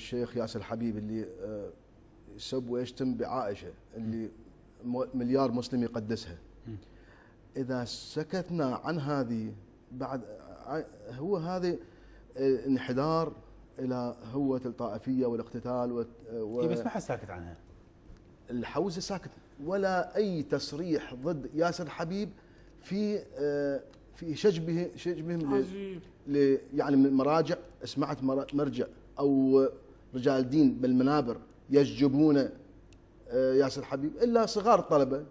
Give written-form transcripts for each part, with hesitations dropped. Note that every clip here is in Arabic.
الشيخ ياسر الحبيب اللي يسب ويشتم بعائشة اللي مليار مسلم يقدسها، إذا سكتنا عن هذه بعد هو هذه انحدار إلى هوة الطائفية والاقتتال بس ما حد ساكت عنها. الحوزة ساكت، ولا أي تصريح ضد ياسر الحبيب في شجبهم يعني من مراجع. سمعت مرجع أو رجال دين بالمنابر يشجبون ياسر الحبيب إلا صغار الطلبة.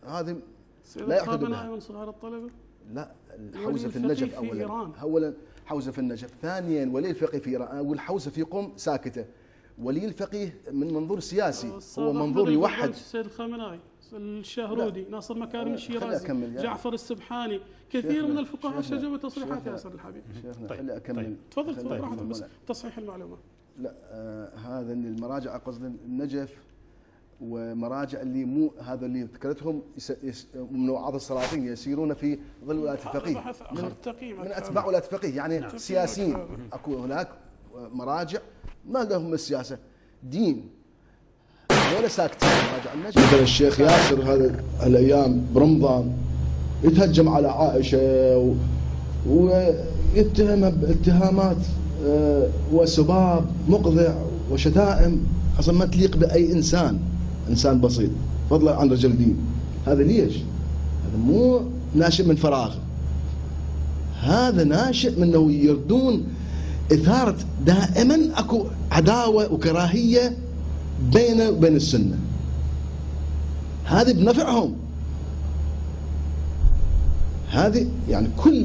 هذه لا يعتد بها. من صغار الطلبة؟ لا، الحوزة في النجف أولا حوزة في النجف، ثانيا ولي الفقيه في إيران، والحوزة في قم ساكتة. ولي الفقيه من منظور سياسي هو منظور يوحد. السيد الخامنائي، الشهرودي، ناصر مكارم الشيرازي، جعفر السبحاني، كثير من الفقهاء شجبوا تصريحات ياسر الحبيب. شيخنا خلي أكمل. تفضل براحتك، بس تصحيح المعلومة. لا، هذا المراجع قصد النجف ومراجع اللي مو هذا اللي ذكرتهم من وعظ السلاطين يسيرون في ظل ولاية الفقيه من أتباع ولاية الفقيه، يعني سياسيين. أكو هناك مراجع ما لهم السياسة دين ولا ساكتين. مراجع النجف مثل الشيخ ياسر هذا الأيام برمضان يتهجم على عائشة ويتهمها باتهامات وسباب مقذع وشتائم اصلا ما تليق باي انسان بسيط فضلا عن رجل دين. هذا ليش؟ هذا مو ناشئ من فراغ، هذا ناشئ من انه يردون اثاره دائما اكو عداوه وكراهيه بينه وبين السنه. هذه بنفعهم، هذه يعني كل